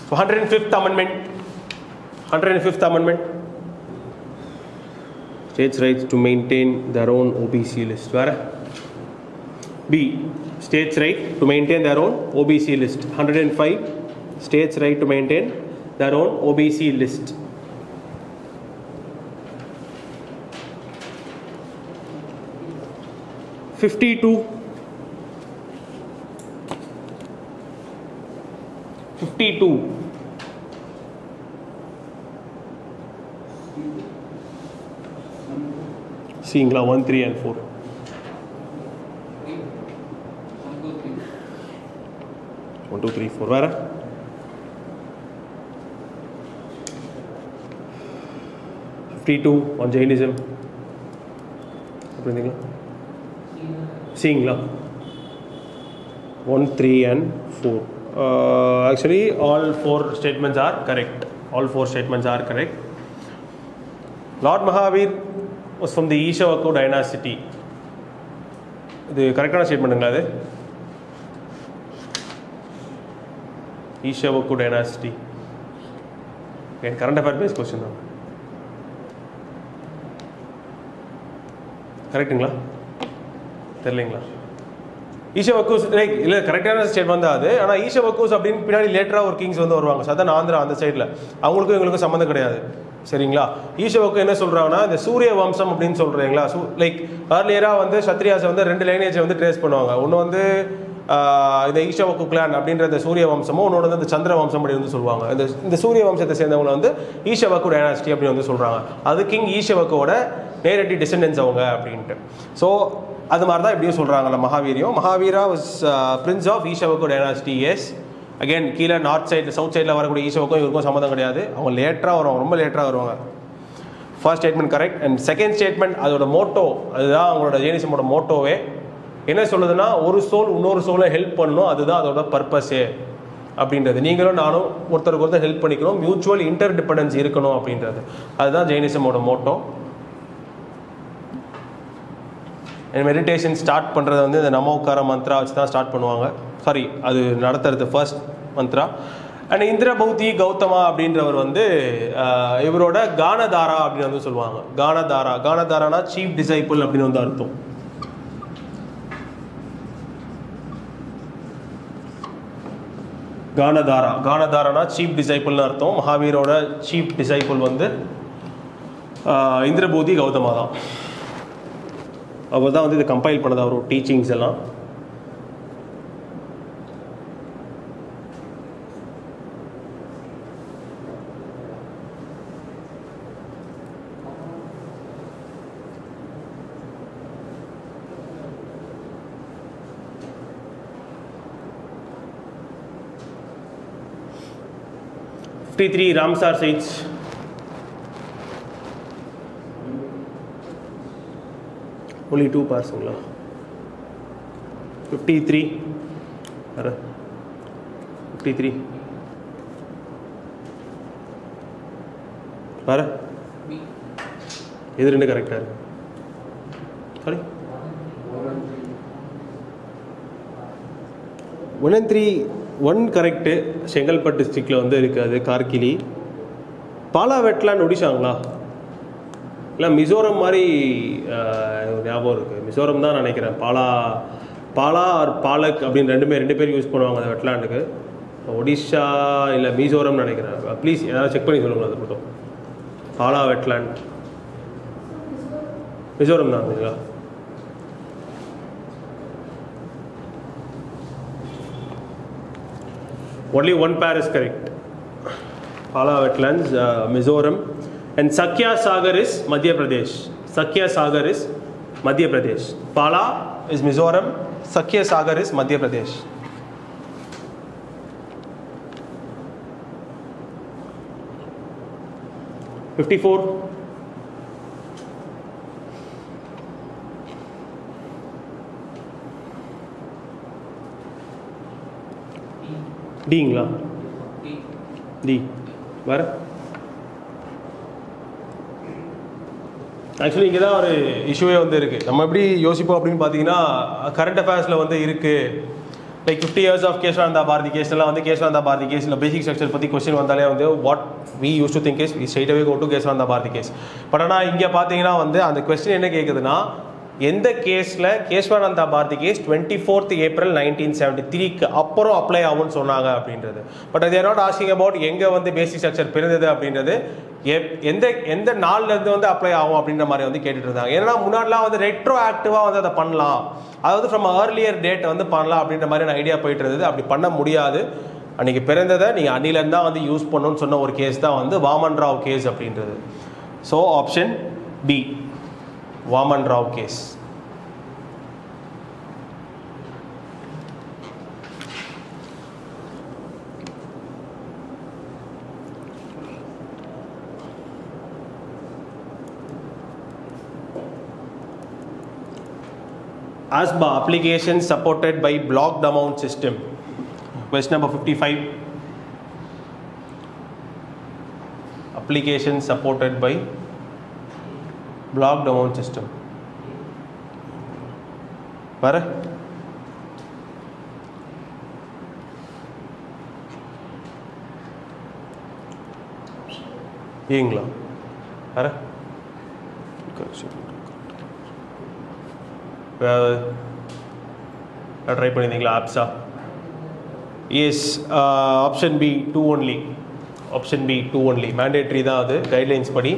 105th amendment. 105th amendment. States' rights to maintain their own OBC list. Where? B. States' right to maintain their own OBC list. 105. States' right to maintain their own OBC list. 52. 52. Seeingla 1, 3 and 4. 1, 2, 3, 4. Where? 52 on Jainism. Seeingla 1, 3 and 4. Actually, all 4 statements are correct. All 4 statements are correct. Lord Mahavir was from the Ishavaku dynasty. The correct statement is Ishavaku dynasty. Okay, current affair based question. Correctingla? தெரியலங்களா? Ikshvakus like இல்லை கரெக்டான statement தான் அது. ஆனால் ஈஷவக்கூஸ் அப்படின்னு பின்னாடி லேட்டராக ஒரு Kings வந்து வருவாங்க. சதன் ஆந்திரா அந்த சைடில் அவங்களுக்கும் எங்களுக்கும் சம்மந்தம் கிடையாது. சரிங்களா? ஈஷவக்கு என்ன சொல்கிறாங்கன்னா இந்த சூரிய வம்சம் அப்படின்னு சொல்கிறீங்களா, லைக் ஏர்லியராக வந்து சத்ரியாஸை வந்து 2 லைனேஜை வந்து ட்ரேஸ் பண்ணுவாங்க. ஒன்று வந்து இந்த ஈஷவக்கு கிளான் அப்படின்ற இந்த சூரிய வம்சமும், ஒன்று வந்து இந்த சந்திர வம்சம் அப்படின்னு வந்து சொல்லுவாங்க. இந்த சூரிய வம்சத்தை சேர்ந்தவங்களை வந்து ஈஷவக்கு டைனாஸ்டி அப்படின்னு வந்து சொல்கிறாங்க. அது கிங் ஈஷவக்கோட நேரடி டிசெண்டன்ஸ் அவங்க அப்படின்ட்டு. ஸோ அது மாதிரி தான் இப்படியும் சொல்கிறாங்கல்ல மகாவீரியம். Mahavira was prince of Ikshvaku dynasty. Yes, again கீழே நார்த் சைடில் சவுத் சைடில் வரக்கூடிய ஈஷவக்கும் இவருக்கும் சம்மந்தம் கிடையாது. அவங்க லேட்டராக வருவாங்க, ரொம்ப லேட்டராக வருவாங்க. First statement correct. And second statement அதோட மோட்டோ, அதுதான் அவங்களோட ஜெயினிசமோட மோட்டோவே. என்ன சொல்லுதுன்னா, ஒரு சோல் இன்னொரு சோலை ஹெல்ப் பண்ணணும், அதுதான் அதோட பர்பஸே அப்படின்றது. நீங்களும் நானும் ஒருத்தருக்கு ஒருத்தர் ஹெல்ப் பண்ணிக்கணும், மியூச்சுவல் இன்டர் டிபெண்டன்ஸ் இருக்கணும் அப்படின்றது. அதுதான் ஜெயினிசமோட மோட்டோ. மெடிடேஷன் ஸ்டார்ட் பண்ணுறது வந்து இந்த நமோக்கார மந்த்ரா வச்சு தான் ஸ்டார்ட் பண்ணுவாங்க. சாரி, அது நடத்துறது ஃபர்ஸ்ட் மந்த்ரா. அண்ட் இந்திரபௌதி கௌதமா அப்படின்றவர் வந்து இவரோட கானதாரா அப்படின்னு வந்து சொல்லுவாங்க. கானதாரானா சீஃப் டிசைபிள் அப்படின்னு வந்து அர்த்தம். கானதாரானா சீஃப் டிசைபிள்னு அர்த்தம். மகாவீரோட சீஃப் டிசைபிள் வந்து இந்திரபௌதி கௌதமா தான். அவர் தான் வந்து இதை கம்பைல் பண்ணது, அவரோட டீச்சிங்ஸ் எல்லாம். Ramsar sites. Only 2 parts. 53. 53. Para? இது ரெண்டு கரெக்டாக இருக்கு. Sorry, 1 and 3. 1 கரெக்டு, செங்கல்பட்டு டிஸ்ட்ரிக்டில் வந்து இருக்காது. கார்கிலி. பாலா வெட்லாண்ட் ஒடிஷாங்களா? இல்லை மிசோரம் மாதிரி ஞாபகம் இருக்குது. மிசோரம் தான் நினைக்கிறேன். பாலா ஆர் பாலக் அப்படின்னு ரெண்டு பேர் யூஸ் பண்ணுவாங்க அந்த வெட்லாண்டுக்கு. ஒடிஷா இல்லை மிசோரம்னு நினைக்கிறேன். ப்ளீஸ் ஏதாவது செக் பண்ணி சொல்லுங்கள். அது மட்டும் பாலா வெட்லாண்ட் மிசோரம் தான் இருந்தீங்களா? Only 1 pair is correct. Pala wetlands, Mizoram. And Sakya Sagar is Madhya Pradesh. Sakya Sagar is Madhya Pradesh. Pala is Mizoram. Sakya Sagar is Madhya Pradesh. $54. டிங்களா? D வேறு. ஆக்சுவலி இங்கே தான் ஒரு இஷ்யூவே வந்து இருக்குது. நம்ம எப்படி யோசிப்போம் அப்படின்னு பார்த்தீங்கன்னா, கரண்ட் அஃபேர்ஸில் வந்து இருக்குது லைக் 50 years ஆஃப் கேஷ்வானந்தா பாரதி கேஸ்லாம் வந்து கேஷ்வானந்தா பாரதி கேஸ் இல்லை பேசிக் ஸ்ட்ரக்சர் பற்றி கொஸ்டின் வந்தாலே வந்து what we used to think is we straight away go to Kesavananda Bharati case. But ஆனால் இங்கே பார்த்தீங்கன்னா வந்து அந்த கொஸ்டின் என்ன கேட்குதுன்னா எந்த கேஸில் கேஷ்வானந்தா பாரதி கேஸ் 24th April 1973க்கு அப்புறம் அப்ளை ஆகும்னு சொன்னாங்க அப்படின்றது. பட் அது நாட் ஆஸ்கிங் அபவுட் எங்கே வந்து பேசிக் ஸ்ட்ரக்சர் பிறந்தது அப்படின்றது எந்த நாள்லேருந்து வந்து அப்ளை ஆகும் அப்படின்ற மாதிரி வந்து கேட்டுட்டு இருந்தாங்க. ஏன்னா முன்னாடிலாம் வந்து ரெட்ரோ ஆக்டிவாக வந்து அதை பண்ணலாம், அதாவது ஃப்ரம் ஏர்லியர் டேட் வந்து பண்ணலாம் அப்படின்ற மாதிரி ஐடியா போயிட்டு இருந்தது. அப்படி பண்ண முடியாது. அன்றைக்கி பிறந்ததை நீங்கள் அன்னிலேருந்து தான் வந்து யூஸ் பண்ணணும்னு சொன்ன ஒரு கேஸ் தான் வந்து வாமன் ராவ் கேஸ் அப்படின்றது. So option B Vaman Rao case. ASBA application supported by blocked amount system. Question number 55. Application supported by blocked amount system. Para? Ingla. Para? Try பண்ணியிருந்தீங்களா ஆப்ஸா? Yes, option B 2 only. Option B 2 only mandatory தான் அது guidelines படி.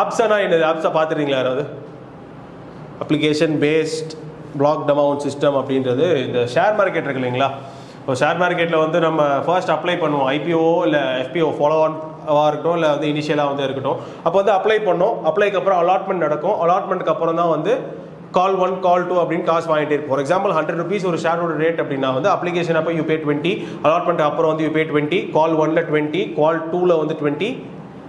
ஆப்ஸானா என்னது? ஆப்ஸா பார்த்துருந்தீங்களா யாராவது? Application based blocked amount system அப்படின்றது இந்த ஷேர் மார்க்கெட் இருக்கு இல்லைங்களா? இப்போ ஷேர் மார்க்கெட்டில் வந்து நம்ம ஃபர்ஸ்ட் அப்ளை பண்ணுவோம், ஐபிஓ இல்லை எஃபிஓ ஃபாலோ ஆனாக இருக்கட்டும் இல்லை வந்து இனிஷியலாக வந்து இருக்கட்டும். அப்போ வந்து அப்ளை பண்ணோம், அப்ளைக்கு அப்புறம் அலாட்மெண்ட் நடக்கும், அலாட்மெண்ட்டுக்கு அப்புறம் தான் வந்து கால் 1 கால் 2 அப்படின்னு காசு வாங்கிட்டே இருக்கும். ஃபார் எக்ஸாம்பிள் 100 rupees ஒரு ஷேரோட ரேட் அப்படின்னா வந்து அப்ளிகேஷன் அப்போ யூ பே 20, அலாட்மெண்ட் அப்புறம் வந்து யூ பே 20, கால் 1ல 20, கால் 2ல வந்து 20,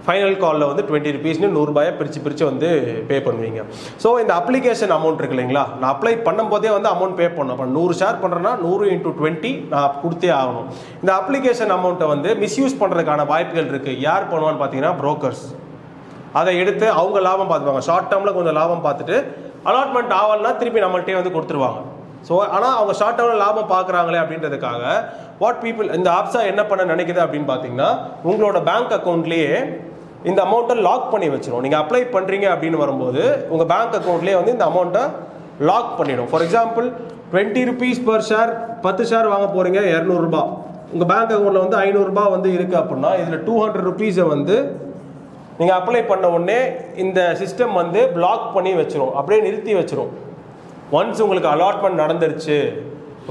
ஃபைனல் காலில் வந்து 20 rupeesனு 100 ரூபாயை பிரித்து வந்து பே பண்ணுவீங்க. ஸோ இந்த அப்ளிகேஷன் அமௌண்ட் இருக்கு இல்லைங்களா, நான் அப்ளை பண்ணும்போதே வந்து அமௌண்ட் பே பண்ணணும். அப்போ 100 ஷேர் பண்ணுறேன்னா 100 × 20 நான் கொடுத்தே ஆகணும். இந்த அப்ளிகேஷன் அமௌண்ட்டை வந்து மிஸ்யூஸ் பண்ணுறதுக்கான வாய்ப்புகள் இருக்குது. யார் பண்ணுவான்னு பார்த்தீங்கன்னா புரோக்கர்ஸ். அதை எடுத்து அவங்க லாபம் பார்த்துப்பாங்க, ஷார்ட் டேர்மில் கொஞ்சம் லாபம் பார்த்துட்டு அலாட்மெண்ட் ஆகலன்னா திருப்பி நம்மள்கிட்டே வந்து கொடுத்துருவாங்க. ஸோ ஆனால் அவங்க ஷார்ட் டேர்மில் லாபம் பார்க்குறாங்களே அப்படின்றதுக்காக வாட் பீப்புள் இந்த ஆப்ஸா என்ன பண்ண நினைக்குது அப்படின்னு பார்த்தீங்கன்னா உங்களோட பேங்க் அக்கௌண்ட்லேயே இந்த அமௌண்ட்டை லாக் பண்ணி வச்சிடும். நீங்கள் அப்ளை பண்ணுறீங்க அப்படின்னு வரும்போது உங்கள் பேங்க் அக்கௌண்ட்லேயே வந்து இந்த அமௌண்ட்டை லாக் பண்ணிடும். For example 20 rupees per share, 10 share வாங்க போகிறீங்க, 200 ரூபா. உங்கள் பேங்க் அக்கௌண்ட்டில் வந்து 500 ரூபா வந்து இருக்குது அப்படின்னா இதில் 200 rupees வந்து நீங்கள் அப்ளை பண்ண உடனே இந்த சிஸ்டம் வந்து பிளாக் பண்ணி வச்சிரும், அப்படியே நிறுத்தி வச்சிரும். ஒன்ஸ் உங்களுக்கு அலாட்மெண்ட் நடந்துருச்சு,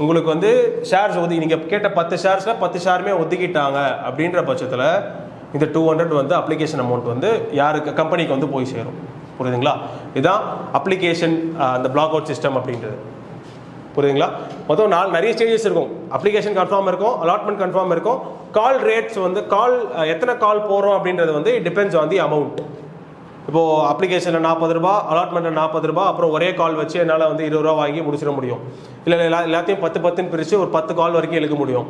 உங்களுக்கு வந்து ஷேர்ஸ் ஒதுக்கி நீங்கள் கேட்ட 10 ஷேர்ஸில் 10 ஷேருமே ஒதுக்கிட்டாங்க அப்படின்ற பட்சத்தில் இந்த 200 வந்து அப்ளிகேஷன் அமௌண்ட் வந்து யாருக்கு கம்பெனிக்கு வந்து போய் சேரும். புரியுதுங்களா? இதுதான் அப்ளிகேஷன் அந்த பிளாக் அவுட் சிஸ்டம் அப்படின்றது. புரியுதுங்களா? மொத்தம் நிறைய ஸ்டேஜஸ் இருக்கும். அப்ளிகேஷன் கன்ஃபார்ம் இருக்கும், அலாட்மெண்ட் கன்ஃபார்ம் இருக்கும், கால் ரேட்ஸ் வந்து கால் எத்தனை கால் போகிறோம் அப்படின்றது வந்து it depends on the amount. இப்போது அப்ளிகேஷனில் 40 ரூபா, அலாட்மெண்ட்டில் 40 ரூபா, அப்புறம் ஒரே கால் வச்சு என்னால் வந்து 20 ரூபா வாங்கி முடிச்சிட முடியும். இல்லை எல்லாத்தையும் 10 பிரித்து ஒரு 10 கால் வரைக்கும் எழுத முடியும்.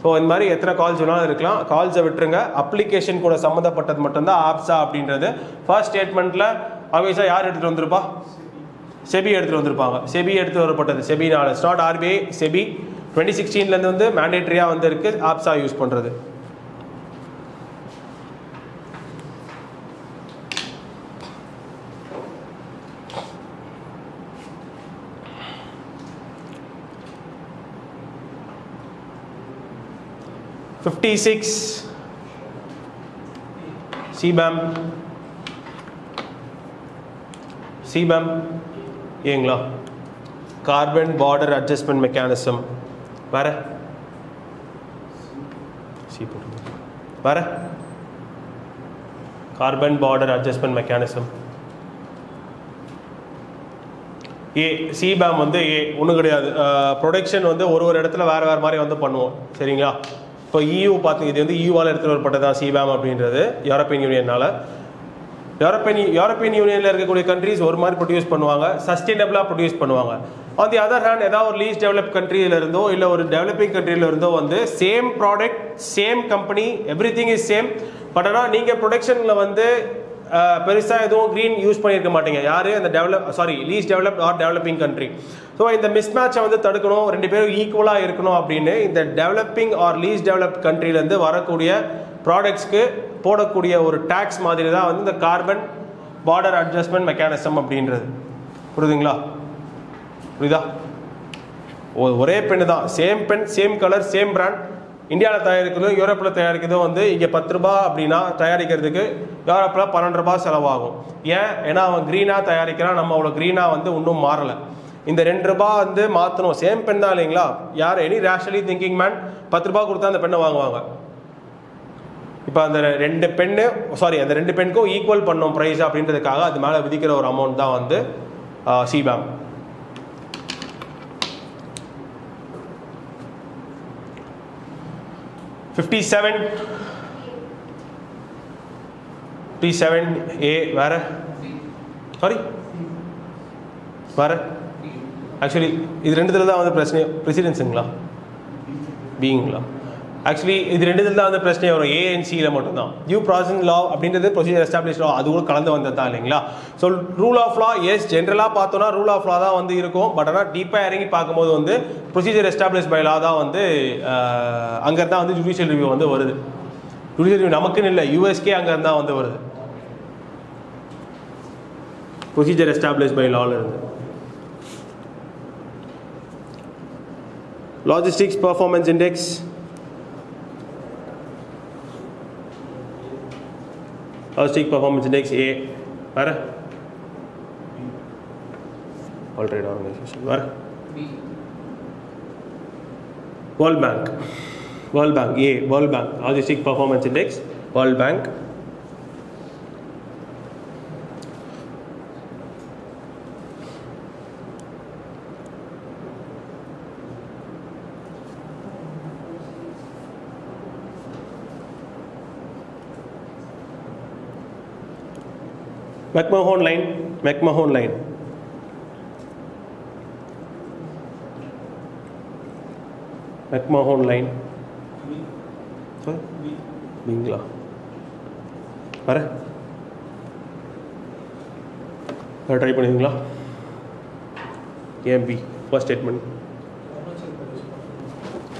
ஸோ இந்த மாதிரி எத்தனை கால்ஸ் வேணாலும் இருக்கலாம். கால்ஸை விட்டுருங்க. அப்ளிகேஷன் கூட சம்மந்தப்பட்டது மட்டும்தான் ஆப்ஸா அப்படின்றது. ஃபர்ஸ்ட் ஸ்டேட்மெண்ட்டில் ஆப்வியஸாக யார் எடுத்துகிட்டு வந்திருப்பா? செபி எடுத்துகிட்டு வந்திருப்பாங்க. செபி எடுத்து வரப்பட்டது. செபினால ஸ்டார்ட் ஆர்பிஐ செபி 2016 வந்து மேண்டேட்டரியாக வந்து இருக்குது ஆப்ஸா யூஸ் பண்ணுறது. CBAM ஏங்களா? Carbon border adjustment mechanism. வேற வேற கார்பன் பார்டர் அட்ஜஸ்ட்மெண்ட் மெக்கானிசம். ஏ CBAM வந்து ஒன்றும் கிடையாது. ப்ரொடக்ஷன் வந்து ஒரு இடத்துல வேறு மாதிரி வந்து பண்ணுவோம். சரிங்களா? இப்போ EU பார்த்து இது வந்து EUவால் எடுத்துகிட்டு வரப்பட்டதான் CBAM அப்படின்றது, யூரோப்பியன் யூனியனால். யூரோப்பியன் யூனியனில் இருக்கக்கூடிய கண்ட்ரிஸ் ஒரு மாதிரி ப்ரொடியூஸ் பண்ணுவாங்க, சஸ்டைனபிளாக ப்ரொடியூஸ் பண்ணுவாங்க. ஆன் தி அதர் ஹேண்ட் ஏதாவது ஒரு லீஸ்ட் டெவலப் கண்ட்ரியில இருந்தோ இல்லை ஒரு டெவலப்பிங் கண்ட்ரியில இருந்தோ வந்து same product same company every thing is same. But ஆனால் நீங்கள் ப்ரொடக்ஷனில் வந்து பெருசாக எதுவும் க்ரீன் யூஸ் பண்ணியிருக்க மாட்டீங்க. யார் அந்த least developed R developing country. So இந்த மிஸ்மேட்சை வந்து தடுக்கணும், ரெண்டு பேரும் ஈக்குவலாக இருக்கணும் அப்படின்னு இந்த டெவலப்பிங் ஆர் லீஸ்ட் டெவலப்ட் கண்ட்ரிலேருந்து வரக்கூடிய ப்ராடக்ட்ஸ்க்கு போடக்கூடிய ஒரு டேக்ஸ் மாதிரி தான் வந்து இந்த கார்பன் பார்டர் அட்ஜஸ்ட்மெண்ட் மெக்கானிசம் அப்படின்றது. புரியுதுங்களா? புரியுதா? ஒரே பெண்ணு தான், same pen, same colour, same brand. இந்தியாவில் தயாரிக்கிறதும் யூரோப்பில் தயாரிக்கிறதும் வந்து இங்கே 10 ரூபா அப்படின்னா தயாரிக்கிறதுக்கு யூரோப்பில் 12 ரூபா செலவாகும். ஏன்னா அவன் க்ரீனாக தயாரிக்கிறான், நம்ம அவ்வளோ க்ரீனாக வந்து இன்னும் மாறலை. இந்த 2 ரூபா வந்து மாற்றணும். சேம் பென் தான் இல்லைங்களா? யார் எனி ரேஷனலி திங்கிங் மேன் 10 ரூபா கொடுத்தா அந்த பெண்ணை வாங்குவாங்க. இப்போ அந்த அந்த 2 பெண்ணுக்கும் ஈக்குவல் பண்ணும் ப்ரைஸ் அப்படின்றதுக்காக அது மேலே விதிக்கிற ஒரு அமௌண்ட் தான் வந்து சிபேம். A வேற சாரி வேற ஆக்சுவலி இது ரெண்டுத்துல தான் வந்து பிரச்சனை. பிரசிடென்ஸுங்களா பீங்களா? ஆக்சுவலி இது ரெண்டுத்துல தான் வந்து பிரச்சனை வரும். ஏஎன்சியில் மட்டும்தான். டியூ ப்ராசஸ் லா அப்படின்றது ப்ரொசீஜர் எஸ்டாப்ளிஷ் லா, அது கூட கலந்து வந்தது தான் இல்லைங்களா? So rule of law as ஜென்ரலாக பார்த்தோன்னா ரூல் ஆஃப் லா தான் வந்து இருக்கும். பட் ஆனால் டீப்பாக இறங்கி பார்க்கும்போது வந்து ப்ரொசீஜர் எஸ்டாப்ளிஷ் பை லா தான் வந்து அங்கே தான் வந்து ஜுடிஷியல் ரிவ்யூ வந்து வருது. ஜுடிஷியல் ரிவ்யூ நமக்குன்னு இல்லை, யூஎஸ்கே அங்கே தான் வந்து வருது. ப்ரொசீஜர் எஸ்டாப்ளிஷ் பை லாவில் இருந்து. Logistics performance index Logistic Performance Index A வேற World Trade Organization வேற World Bank A World Bank Logistic Performance Index World Bank. McMahon line sorry பீங்களா வர ட்ரை பண்ணுவீங்களா? ஏம்பி first statement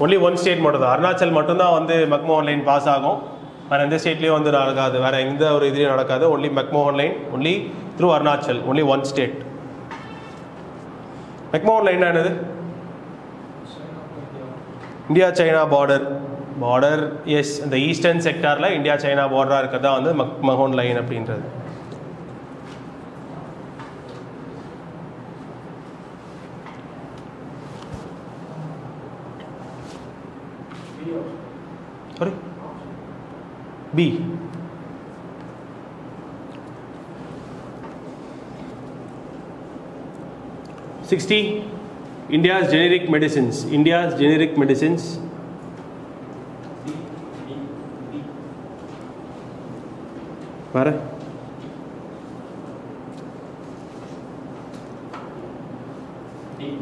only one state மட்டும் தான். அருணாச்சல் மட்டும்தான் வந்து மெக்மோகன் லைன் பாஸ் ஆகும். வேறு எந்த ஸ்டேட்லேயும் வந்து நடக்காது, வேறு எந்த ஒரு இதுலேயும் நடக்காது. Only McMahon line, only through Arunachal, only one state. McMahon லைன்னா என்னது? இந்தியா சைனா பார்டர் எஸ், இந்த ஈஸ்டர்ன் செக்டாரில் இந்தியா சைனா பார்டராக இருக்கிறது தான் வந்து மெக்மோகன் லைன் அப்படின்றது. Sorry B. India's generic medicines. Where?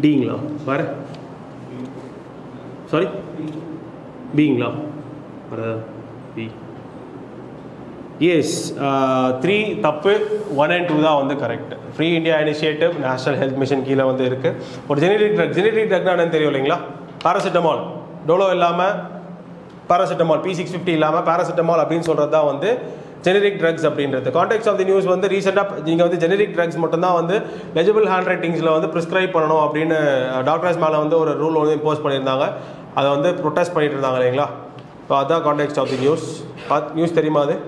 D-ங்களா? Where? Sorry? B-ங்களா? Where? B. எஸ் 3 தப்பு, 1 and 2 தான் வந்து correct. Free India initiative national health mission கீழே வந்து இருக்குது. ஒரு ஜெனரிக் ட்ரக்னா என்னன்னு தெரியும் இல்லைங்களா? பாராசிட்டமால், டோலோ இல்லாமல் பாராசிட்டமால், P650 இல்லாமல் பாராசிட்டமால் அப்படின்னு சொல்கிறது தான் வந்து ஜெனரிக் ட்ரக்ஸ் அப்படின்றது. கான்டெக்ட் ஆஃப் தி நியூஸ் வந்து ரீசெண்டாக நீங்கள் வந்து ஜெனரிக் ட்ரக்ஸ் மட்டும்தான் வந்து லெஜிபிள் ஹேண்ட் ரைட்டிங்ஸில் வந்து ப்ரிஸ்கிரைப் பண்ணணும் அப்படின்னு டாக்டர்ஸ் மேலே வந்து ஒரு ரூல் வந்து இம்போஸ் பண்ணியிருந்தாங்க. அதை வந்து ப்ரொட்டஸ்ட் பண்ணிட்டு இருந்தாங்க இல்லைங்களா? ஸோ அதுதான் context of the news. News தெரியுமா? அது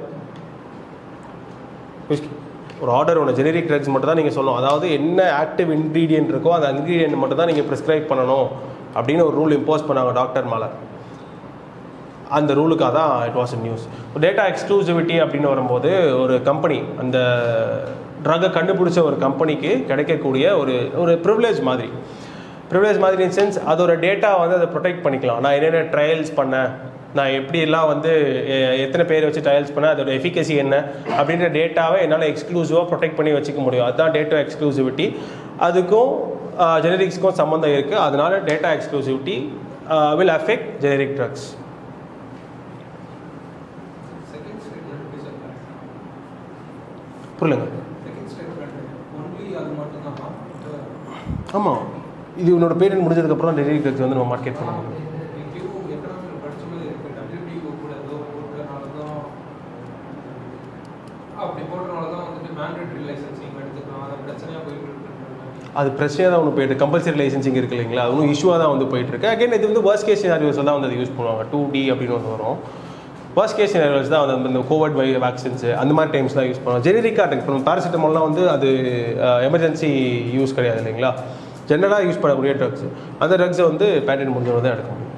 ஒரு ஆர்டர் ஒன்று, ஜெனரிக் ட்ரக்ஸ் மட்டும் தான் நீங்கள் சொல்லணும். அதாவது என்ன ஆக்டிவ் இன்க்ரீடியன்ட் இருக்கோ அந்த இன்க்ரீடியன்ட் மட்டும் தான் நீங்கள் ப்ரிஸ்கிரைப் பண்ணணும் அப்படின்னு ஒரு ரூல் இம்போஸ் பண்ணாங்க டாக்டர் மேலே. அந்த ரூலுக்காக தான் it was news. Data exclusivity அப்படின்னு வரும்போது ஒரு கம்பெனி அந்த ட்ரக்கை கண்டுபிடிச்ச ஒரு கம்பெனிக்கு கிடைக்கக்கூடிய ஒரு ப்ரிவிலேஜ் மாதிரி இன் சென்ஸ் அதோட டேட்டா வந்து அதை ப்ரொடெக்ட் பண்ணிக்கலாம். நான் என்னென்ன ட்ரையல்ஸ் பண்ணேன், நான் எப்படியெல்லாம் வந்து எத்தனை பேர் வச்சு ட்ரையல்ஸ் பண்ணேன், அதோட எஃபிகசி என்ன அப்படின்ற டேட்டாவை என்னால் எக்ஸ்க்ளூசிவாக ப்ரொடெக்ட் பண்ணி வச்சுக்க முடியும். அதுதான் டேட்டா எக்ஸ்க்ளூசிவிட்டி. அதுக்கும் ஜெனரிக்ஸ்க்கும் சம்மந்தம் இருக்குது. அதனால data exclusivity will affect generic drugs. புரியலங்க. ஆமாம், இது உன்னோட பேட்டன்ட் முடிஞ்சதுக்கப்புறம் ஜெனரிக் ட்ரக்ஸ் வந்து நம்ம மார்க்கெட் பண்ண முடியும். அது பிரச்சனையாக தான் ஒன்று போயிட்டு கம்பல்சரி லைசன்சிங் இருக்குது இல்லைங்களா, அது ஒன்றும் இஷ்யூவாக தான் வந்து போயிட்டுருக்கு. அகைன் இது வந்து வர்ஸ்ட் கேஸ் சினாரியோஸ் தான் வந்து அதை யூஸ் பண்ணுவாங்க. 2D அப்படின்னு வந்து வரும். வர்ஸ்ட் கேஸ் சினாரியோஸ் தான் வந்து இந்த கோவிட் வேக்சின்ஸு அந்த மாதிரி டைம்ஸ் தான் யூஸ் பண்ணுவாங்க. ஜெனரிக்காக இருக்குது. இப்போ பேராசிட்டமால்லாம் வந்து அது எமர்ஜென்சி யூஸ் கிடையாது இல்லைங்களா, ஜென்ரலாக யூஸ் பண்ணக்கூடிய ட்ரக்ஸ். அந்த ட்ரக்ஸை வந்து பேட்டன்ட் முடிஞ்சவங்க தான் எடுக்க முடியும்.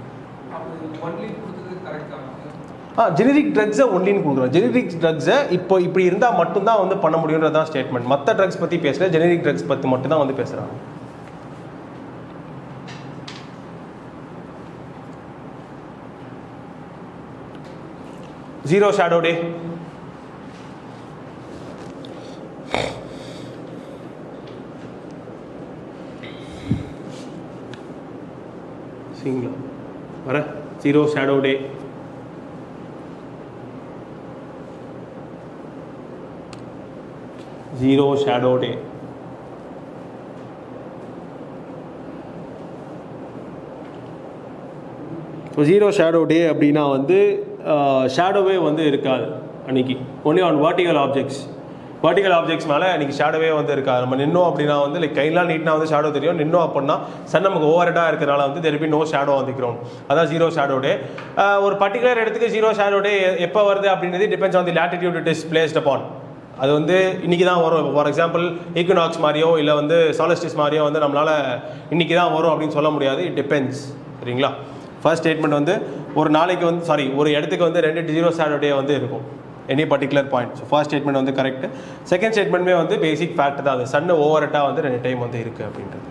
ஜெனரிக் ட்ரக்ஸை ஒன்லின்னு கொடுக்குறோம். ஜெனரிக் ட்ரக்ஸை இப்போ இப்படி இருந்தால் மட்டும்தான் வந்து பண்ண முடியுன்றது தான் ஸ்டேட்மெண்ட். மற்ற ட்ரக்ஸ் பற்றி பேசல, ஜெனரிக் ட்ரக்ஸ் பற்றி மட்டும்தான் வந்து பேசுகிறாங்க. Zero shadow day. சரிங்களா, வர zero shadow day. Zero shadow day. So zero shadow day அப்படின்னா வந்து ஷேடோவே வந்து இருக்காது அன்றைக்கி. Only on vertical objects. Vertical objects மேலே அன்றைக்கி ஷேடோவே வந்து இருக்காது. நம்ம நின்னோம் அப்படின்னா வந்து லைக் கையெல்லாம் நீட்னா வந்து ஷேடோ தெரியும். நின்னோம் அப்படின்னா சன் நமக்கு ஓவர் ஹெட்டாக இருக்கிறனால வந்து திருப்பி நோ ஷேடோ வந்து கிரவுண்ட். அதான் ஜீரோ ஷேடோ டே. ஒரு பர்டிகுலர் இடத்துக்கு ஜீரோ ஷேடோ டே எப்போ வருது அப்படின்றது depends on the latitude it is placed upon. அது வந்து இன்றைக்கி தான் வரும். ஃபார் எக்ஸாம்பிள் ஈக்குனாக்ஸ் மாதிரியோ இல்லை வந்து சாலஸ்டிஸ் மாதிரியோ வந்து நம்மளால் இன்றைக்கி தான் வரும் அப்படின்னு சொல்ல முடியாது. It depends. சரிங்களா. ஃபர்ஸ்ட் ஸ்டேட்மெண்ட் வந்து ஒரு நாளைக்கு வந்து ஒரு இடத்துக்கு வந்து 2 ஜீரோ ஷேடோ டே வந்து இருக்கும் any particular point. So first statement வந்து கரெக்ட். செகண்ட் ஸ்டேட்மெண்ட்மே வந்து பேசிக் ஃபேக்ட் தான். அது சன்னு ஓவர்ட்டாக வந்து 2 டைம் வந்து இருக்குது அப்படின்றது.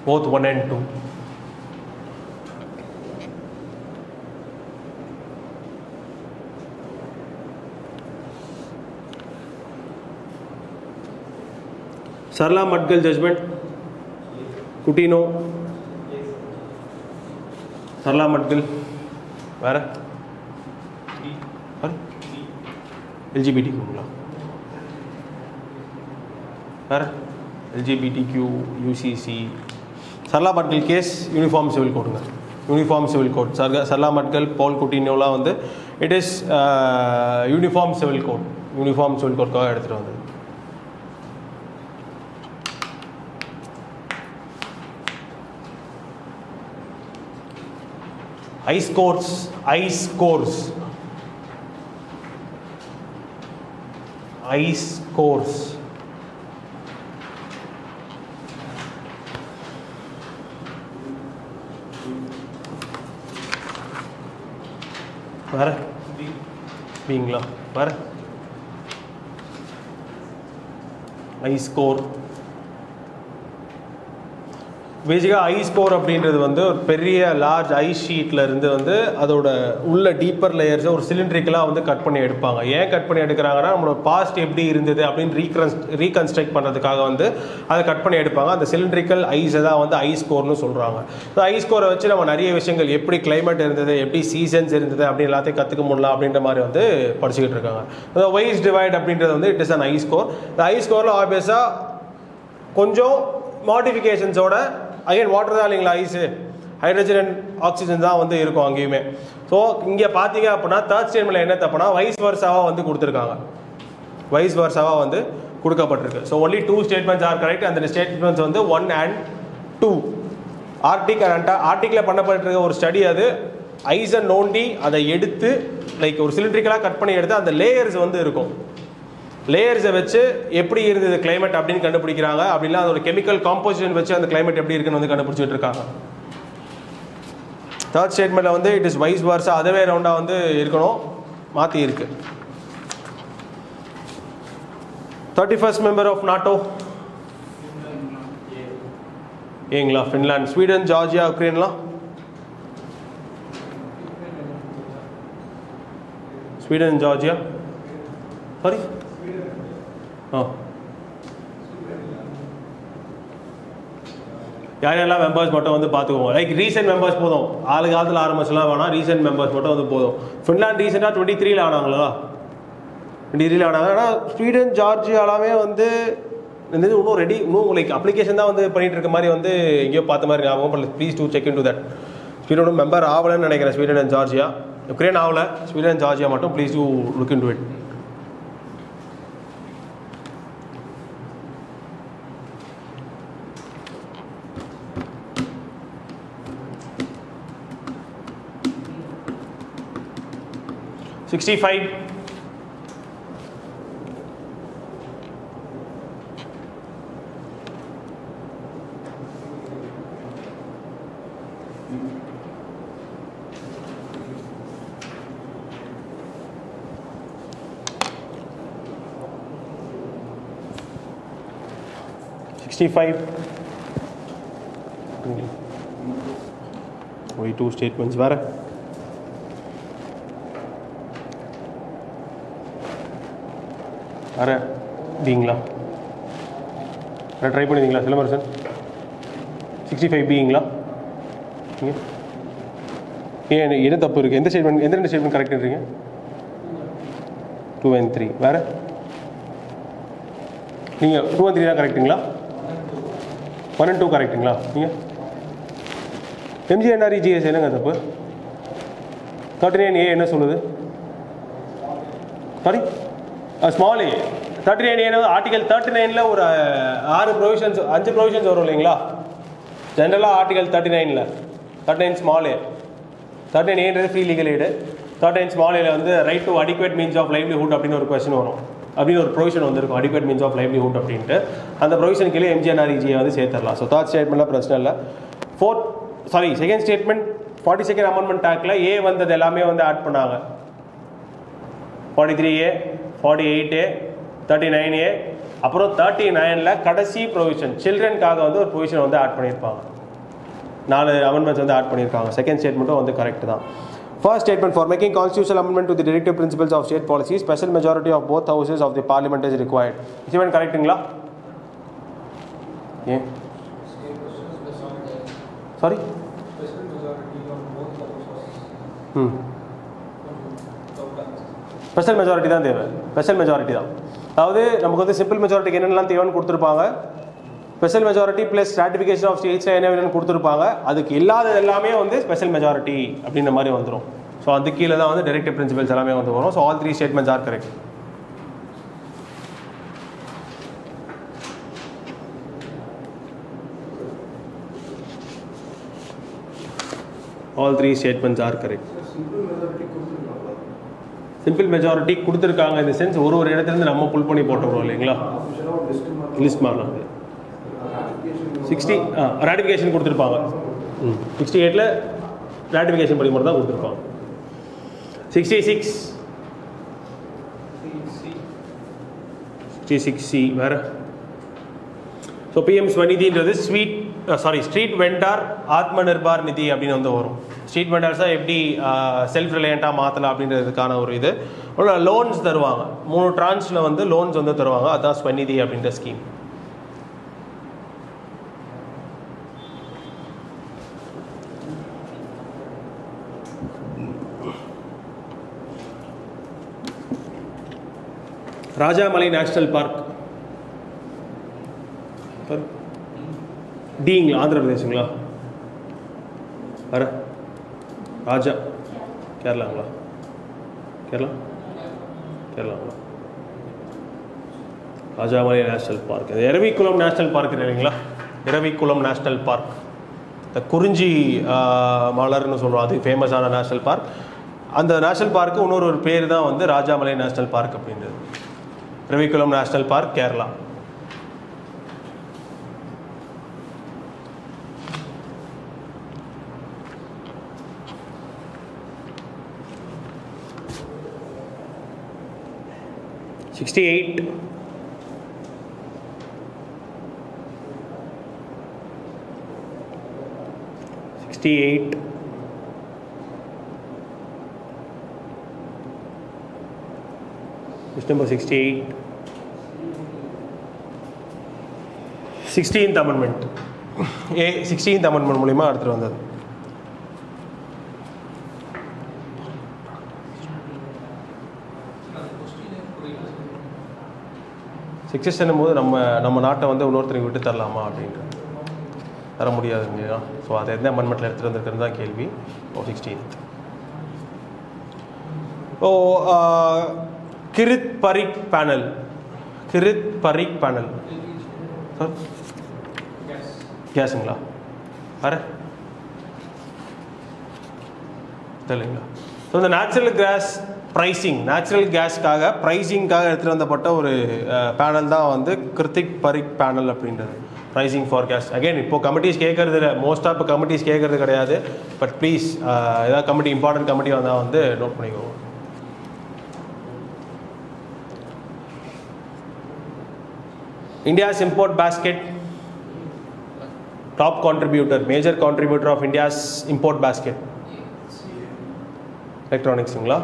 both 1 and 2. Sarla Madgal judgment. Coutinho. Sarla Madgal. Where? LGBTQ. Where? LGBTQ, UCC. Sarla Madgal case, Uniform Civil Code. Uniform Civil Code. Sarla Madgal, Paul Coutinho la வந்து it is Uniform Civil Code. Uniform Civil Code காக எடுத்துட்டு வந்தது. ICE course. ICE course. ICE course. Where? Bingla. Where? ICE score. பேசிக்காக ஐ score அப்படின்றது வந்து ஒரு பெரிய large ஐ ஷீட்டில் இருந்து வந்து அதோட உள்ள டீப்பர் லேயர்ஸை ஒரு சிலிண்ட்ரிக்கலாக வந்து கட் பண்ணி எடுப்பாங்க. ஏன் கட் பண்ணி எடுக்கிறாங்கன்னா நம்மளோட பாஸ்ட் எப்படி இருந்தது அப்படின்னு ரீகன்ஸ்ட்ரக்ட் பண்ணுறதுக்காக வந்து அதை கட் பண்ணி எடுப்பாங்க. அந்த சிலிண்ட்ரிக்கல் ஐஸை தான் வந்து ஐ ஸ்கோர்னு சொல்கிறாங்க. ஸோ ஐ ஸ்கோரை வச்சு நம்ம நிறைய விஷயங்கள் எப்படி கிளைமேட் இருந்தது, எப்படி சீசன்ஸ் இருந்தது அப்படின்னு எல்லாத்தையும் கற்றுக்க முடியலாம் அப்படின்ற மாதிரி வந்து படிச்சுக்கிட்டு இருக்காங்க. வைஸ் டிவைட் அப்படின்றது வந்து it is an I score. இந்த ஐ ஸ்கோரில் ஆப்வியஸாக கொஞ்சம் மாடிஃபிகேஷன்ஸோட அகைன் வாட்டர் தான் இல்லைங்களா ஐஸு, ஹைட்ரஜன் அண்ட் ஆக்சிஜன் தான் வந்து இருக்கும் அங்கேயுமே. ஸோ இங்கே பார்த்தீங்க அப்படின்னா தேர்ட் ஸ்டேட்மெண்ட்டில் என்ன தப்புனா வைஸ் வர்ஸாவாக வந்து கொடுத்துருக்காங்க. வைஸ் வர்ஸாவாக வந்து கொடுக்கப்பட்டிருக்கு. So only 2 statements are correct. அந்த ஸ்டேட்மெண்ட்ஸ் வந்து 1 and 2. ஆர்டிக்கில் பண்ணப்பட்டிருக்க ஒரு ஸ்டடி. அது ஐஸை நோண்டி அதை எடுத்து லைக் ஒரு சிலிண்ட்ரிக்கலாக கட் பண்ணி எடுத்து அந்த லேயர்ஸ் வந்து இருக்கும். லேயர்ஸை வச்சு எப்படி இருந்தது கிளைமேட் அப்படின்னு கண்டுபிடிக்கிறாங்க. அப்படின்னா அதோட கெமிக்கல் காம்போசிஷன் வச்சு அந்த கிளைமேட் எப்படி இருக்குன்னு வந்து கண்டுபிடிச்சிட்டு இருக்காங்க. தேர்ட் ஸ்டேட்மெண்ட்டில் வந்து இட் இஸ் வைஸ் வர்ஸா, அதவே ரவுண்டாக வந்து இருக்கணும், மாற்றி இருக்கு. 31st மெம்பர் ஆஃப் நாட்டோ ஏங்களா? ஃபின்லாந்து, ஸ்வீடன், ஜார்ஜியா, உக்ரைன்லாம். ஸ்வீடன், ஜார்ஜியா, சாரி யாரெல்லாம் மெம்பர்ஸ் மட்டும் வந்து பார்த்துக்கோங்க. லைக் ரீசெண்ட் மெம்பர்ஸ் போதும், காலத்தில் ஆரம்பிச்சலாம் வேணாம், ரீசெண்ட் மெம்பர்ஸ் மட்டும் வந்து போதும். ஃபின்லாந்து ரீசெண்டாக 23 ஆனாங்களா? டிகிரியில் ஆனாங்க. ஆனால் ஸ்வீடன் ஜார்ஜியாலாவே வந்து இன்னும் ரெடி, இன்னும் லைக் அப்ளிகேஷன் தான் வந்து பண்ணிட்டு இருக்க மாதிரி வந்து எங்கேயோ பார்த்த மாதிரி ஞாபகம். But please do check into that. Sweden member ஆகலைன்னு நினைக்கிறேன், ஸ்வீடன் அண்ட் ஜார்ஜியா. யுக்ரைன் ஆகலை, ஸ்வீடன் அண்ட் ஜார்ஜியா மட்டும் please do look into it. $65. Only two statements வேற. வேற பீங்களா? ட்ரை பண்ணிங்களா சிலம்பரசன்? 65 பீங்களா? ஏன் என்ன தப்பு இருக்குது? எந்த ஸ்டேட்மெண்ட், எந்த ரெண்டு ஸ்டேட்மெண்ட் கரெக்டுன்றீங்க? 2 and 3 வேறு? நீங்கள் 2 and 3 தான் கரெக்டுங்களா? 1 and 2 கரெக்டுங்களா? நீங்கள் MGNREGS என்னங்க தப்பு? 39A என்ன சொல்லுது? Sorry, small A 39A article 39ல் ஒரு 6 ப்ரொவிஷன்ஸ் 5 ப்ரொவிஷன்ஸ் வரும் இல்லைங்களா? ஜென்ரலாக article 39 small A 39A free legal aid. 39 small ஏல வந்து right to adequate means of livelihood அப்படின்னு ஒரு கொஸ்டின் வரும், அப்படின்னு ஒரு ப்ரொவிஷன் வந்துருக்கும், அடிக்வேட் மீன்ஸ் ஆஃப் லைவ்லிஹுட் அப்படின்ட்டு. அந்த ப்ரொவிஷன் கீழே MGNREGA வந்து சேர்த்துடலாம். ஸோ தேர்ட் ஸ்டேட்மெண்ட்டில் பிரச்சனை இல்லை. செகண்ட் ஸ்டேட்மெண்ட் 42nd அமெண்ட்மெண்ட் ஆக்டில் ஏ வந்தது எல்லாமே வந்து ஆட் பண்ணாங்க. 43A, 48A, 39A, அப்புறம் 39ல் கடைசி ப்ரொவிஷன் சில்ட்ரனுக்காக வந்து ஒரு ப்ரொவிஷன் வந்து ஆட் பண்ணியிருப்பாங்க. 4 அமெண்ட்மெண்ட்ஸ் வந்து ஆட் பண்ணியிருக்காங்க. செகண்ட் ஸ்டேட்மெண்ட்டும் வந்து கரெக்ட் தான். First statement, for making constitutional amendment to the directive principles of state policy, special majority of both houses of the parliament is required. Is it correctங்களா? Yeah. Sorry? Special majority of both houses. Special majority தான் தேவை. Special majority தான். அதாவது நமக்கு வந்து simple மெஜாரிட்டிக்கு என்னென்னலாம் தேவைன்னு கொடுத்துருப்பாங்க. Special majority plus ratification of states என்னென்னு கொடுத்துருப்பாங்க. அதுக்கு இல்லாதது எல்லாமே வந்து ஸ்பெஷல் மெஜாரிட்டி அப்படின்ற மாதிரி வந்துடும். ஸோ அது கீழே தான் வந்து டைரக்டிவ் பிரின்சிபல்ஸ் எல்லாமே வந்து வரும். So all 3 statements are correct. All 3 statements are correct. Simple majority கொடுத்துருக்காங்க. இந்த சென்ஸ் ஒரு இடத்துலேருந்து நம்ம புல் பண்ணி போட்டுருவோம் இல்லைங்களா? லிஸ்ட் மாறலாம். 60 ராட்டிஃபிகேஷன் கொடுத்துருப்பாங்க. 68ல் ராட்டிஃபிகேஷன் படி மட்டும் தான் கொடுத்துருப்பாங்க. 66C வேறு. So PM ஸ்வநிதின்றது street vendor Atma Nirbhar நிதி அப்படின்னு வந்து வரும். ஸ்ட்ரீட் வெண்டார்ஸாக எப்படி செல்ஃப் ரிலையண்ட்டாக மாற்றலாம் அப்படின்றதுக்கான ஒரு இது. லோன்ஸ் தருவாங்க, 3 ட்ரான்ச்சில் வந்து லோன்ஸ் வந்து தருவாங்க. அதுதான் ஸ்வநிதி அப்படின்ற ஸ்கீம். ராஜாமலை நேஷனல் பார்க் டீங்களா? ஆந்திர பிரதேசுங்களா? வர ராஜா கேரளாங்களா? கேரளாங்களா? Rajamalai national park. இது இரவிக்குளம் நேஷனல் பார்க் இல்லைங்களா? இரவிக்குளம் நேஷனல் பார்க், இந்த குறிஞ்சி மலர்னு சொல்கிறோம், அது ஃபேமஸான நேஷனல் பார்க். அந்த நேஷனல் பார்க்கு இன்னொரு பேர் தான் வந்து ராஜாமலை நேஷனல் பார்க் அப்படின்றது. Eravikulam national park, Kerala. $68. Question number 68. 16th amendment. 16th amendment மூலமா எடுத்துட்டு வந்தது. சக்ஸஷன் போது நம்ம நாட்டை வந்து இன்னொருத்தருக்கு விட்டு தரலாமா அப்படின்ட்டு தர முடியாது இல்லையா? ஸோ அதை எந்த அமெண்ட்மெண்ட்டில் எடுத்துகிட்டு வந்திருக்கிறது தான் கேள்வி. 16th. ஓ Kirit Parikh panel. Kirit Parikh panel sir கேஸுங்களா? வேறு தெரியலைங்களா? ஸோ இந்த நேச்சுரல் கேஸ்க்காக ப்ரைஸிங்காக எடுத்துகிட்டு வந்தப்பட்ட ஒரு பேனல் தான் வந்து கிருத்திக் பரிக் பேனல் அப்படின்றது. Pricing forecast. அகைன் இப்போ கமிட்டிஸ் கேட்கறது இல்லை, மோஸ்ட்டாக இப்போ கமிட்டிஸ் கேட்கறது கிடையாது. பட் ப்ளீஸ் ஏதாவது கமிட்டி இம்பார்ட்டன்ட் கமிட்டி வந்தால் வந்து நோட் பண்ணிக்கோங்க. India's import basket, top contributor, major contributor of India's import basket. எலக்ட்ரானிக்ஸுங்களா?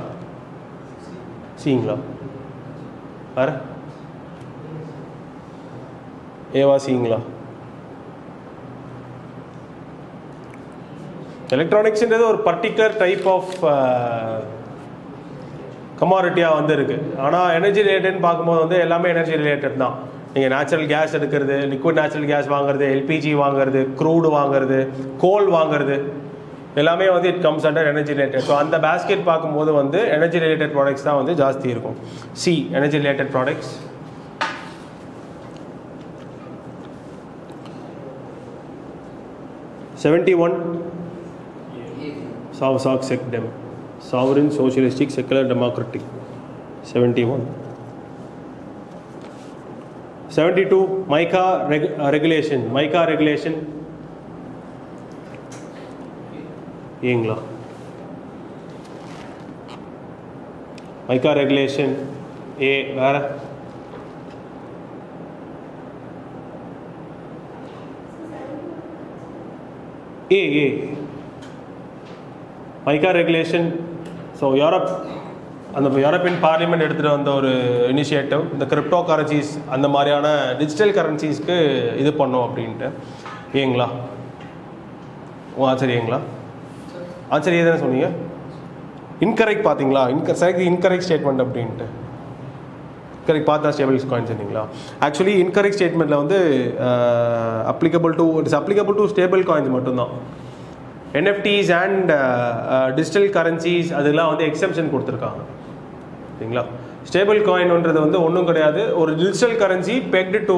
சிங்களா? வேறு ஏவா சிங்களா? எலக்ட்ரானிக்ஸ்ன்றது ஒரு பர்டிகுலர் டைப் ஆஃப் கமாடிட்டியாக வந்து இருக்குது. ஆனால் எனர்ஜி ரிலேட்டட்னு பார்க்கும்போது வந்து எல்லாமே எனர்ஜி ரிலேட்டட் தான். நீங்கள் நேச்சுரல் கேஸ் எடுக்கிறது, லிக்விட் நேச்சுரல் கேஸ் வாங்குறது, எல்பிஜி வாங்குறது, க்ரூடு வாங்குறது, கோல் வாங்குறது, எல்லாமே வந்து it comes under energy related. So அந்த பேஸ்கெட் பார்க்கும்போது வந்து எனர்ஜி ரிலேட்டட் ப்ராடக்ட்ஸ் தான் வந்து ஜாஸ்தி இருக்கும். C energy related products. SECDEM, Sovereign Socialistic Secular Democratic. 71. 72 MICA regulation. MICA regulation ஏங்களா? MICA regulation ஏ. வேற ஏ MICA regulation. ஸோ அந்த யூரோப்பியன் பார்லிமெண்ட் எடுத்துகிட்டு வந்த ஒரு இனிஷியேட்டிவ், இந்த கிரிப்டோ கரன்சிஸ் அந்த மாதிரியான டிஜிட்டல் கரன்சிஸ்க்கு இது பண்ணோம் அப்படின்ட்டு. ஏங்களா? ஆச்சரியங்களா? ஆச்சரிய தானே சொன்னீங்க. இன்கரெக்ட் பார்த்தீங்களா? இன்கரெக்ட் ஸ்டேட்மெண்ட் அப்படின்ட்டு. இன்கரெக்ட் பார்த்தா ஸ்டேபிள் காயின்ஸ் சொன்னீங்களா? ஆக்சுவலி இன்கரெக்ட் ஸ்டேட்மெண்ட்டில் வந்து it's applicable to stable coins மட்டும்தான். NFTs அண்ட் டிஜிட்டல் கரன்சிஸ் அதெல்லாம் வந்து எக்ஸம்ஷன் கொடுத்துருக்காங்க. சரிங்களா? ஸ்டேபிள் காயின்ன்றது வந்து ஒன்றும் கிடையாது, ஒரு டிஜிட்டல் கரன்சி பெக்டு டு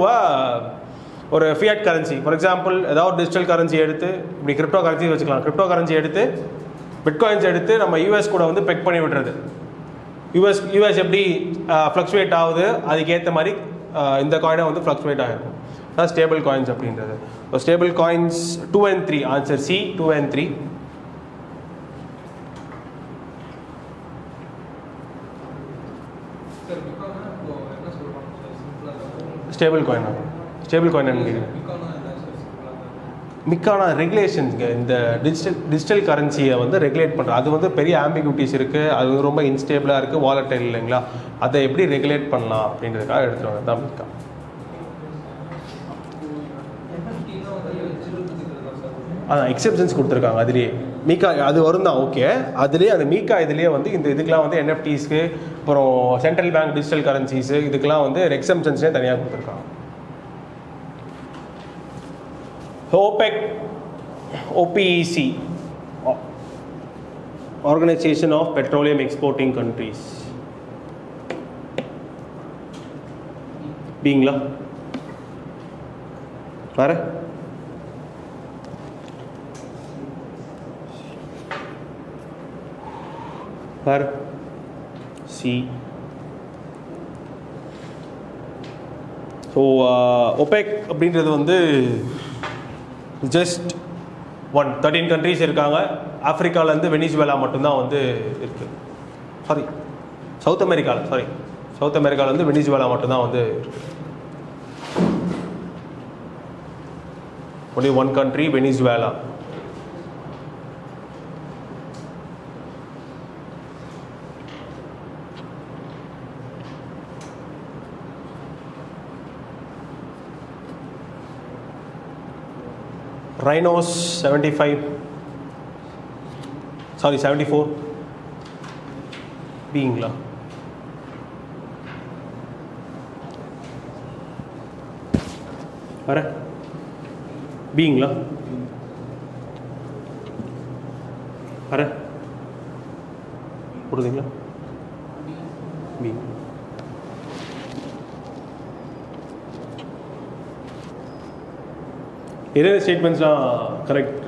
ஒரு ஃபியட் கரன்சி. ஃபார் எக்ஸாம்பிள் ஏதாவது டிஜிட்டல் கரன்சி எடுத்து, இப்படி கிரிப்டோ கரன்சி வச்சுக்கலாம், கிரிப்டோ கரன்சி எடுத்து பிட்காயின்ஸ் எடுத்து நம்ம யூஎஸ் கூட வந்து பெக் பண்ணி விடுறது. யூஎஸ் எப்படி ஃப்ளக்சுவேட் ஆகுது அதுக்கேற்ற மாதிரி இந்த காயினை வந்து ஃப்ளக்சுவேட் ஆகிருக்கும். அதான் ஸ்டேபிள் காயின்ஸ் அப்படின்றது. So stable coins 2 and 3. Answer C 2 and 3. Stable coin மிக்கான ரெகுலேஷன்ஸ்ங்க. இந்த டிஜிட்டல் கரன்சியை வந்து ரெகுலேட் பண்ணுறது, அது வந்து பெரிய ஆம்பிகுட்டிஸ் இருக்குது, அது வந்து ரொம்ப இன்ஸ்டேபிளாக இருக்குது, வாலட்டைல் இல்லைங்களா? அதை எப்படி ரெகுலேட் பண்ணலாம் அப்படின்றதுக்காக எடுத்துகிட்டு வந்தது தான் மிக்கா. அதான் எக்ஸெப்ஷன்ஸ் கொடுத்துருக்காங்க அதுலேயே. மீக்கா அது வரும் தான், ஓகே. அதுலேயே அந்த மீக்கா இதுலேயே வந்து இந்த இதுக்கெலாம் வந்து NFTஸ்க்கு, அப்புறம் சென்ட்ரல் பேங்க் டிஜிட்டல் கரன்சிஸு, இதுக்கெலாம் வந்து எக்ஸெப்ஷன்ஸ்னே தனியாக கொடுத்துருக்காங்க. OPEC, Organization of Petroleum Exporting Countries. பீங்களா? வேற சி. ஸோ OPEC அப்படின்றது வந்து ஜஸ்ட் 13 கண்ட்ரிஸ் இருக்காங்க. ஆஃப்ரிக்காவிலேருந்து வெனிசுவேலா மட்டும்தான் வந்து இருக்குது. சவுத் அமெரிக்காவிலேருந்து வெனிசுவேலா மட்டும்தான் வந்து இருக்குது. only one country, Venezuela. Rhinos 74 பீங்களா? வர பீங்களா வர புரியுதுங்களா பி எது ஸ்டேட்மெண்ட்ஸ்லாம் கரெக்ட்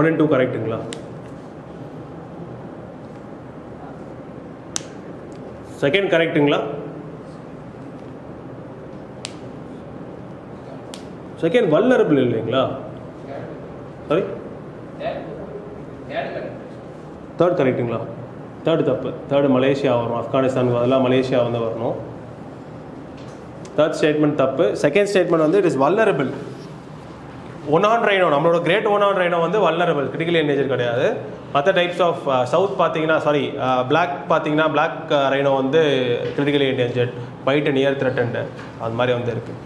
1 and 2 கரெக்டுங்களா செகண்ட் கரெக்டுங்களா செகண்ட் வல்னரபிள் இல்லைங்களா சாரி தேர்ட் கரெக்டுங்களா தேர்டு தப்பு தேர்டு மலேசியா வரும் ஆப்கானிஸ்தானுக்கு அதெல்லாம் மலேசியா வந்து வரணும் தேர்ட் ஸ்டேட்மெண்ட் தப்பு செகண்ட் ஸ்டேட்மெண்ட் வந்து it is vulnerable one on rhino நம்மளோட கிரேட் ஒன் ஆன் ரைனோ வந்து வல்னரபிள் கிரிட்டிக்கலி என்டேஞ்சர் கிடையாது மற்ற டைப்ஸ் ஆஃப் சவுத் பார்த்தீங்கன்னா சாரி பிளாக் பார்த்தீங்கன்னா பிளாக் ரைனோ வந்து critically endangered white near threatened அது மாதிரி வந்து இருக்குது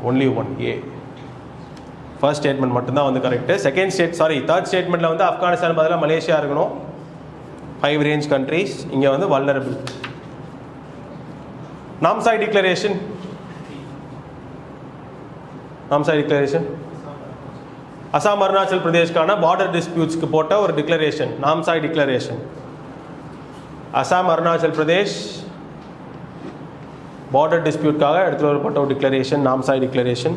only one A first statement மட்டும்தான் வந்து கரெக்டு செகண்ட் தேர்ட் ஸ்டேட்மெண்ட்டில் வந்து ஆப்கானிஸ்தான் பதிலாக மலேசியா இருக்கணும் 5 ரேஞ்ச் கண்ட்ரீஸ் இங்கே வந்து வல்னரபிள் நாம்சாய் டிக்ளரேஷன் அசாம் அருணாச்சல் பிரதேஷ்கான பார்டர் டிஸ்பியூட்ஸ்க்கு போட்ட ஒரு declaration Namsai declaration Assam Arunachal Pradesh border டிஸ்பியூட்காக எடுத்துகிட்டு வரப்பட்ட ஒரு டிக்ளரேஷன் நாம்சாய் டிக்ளரேஷன்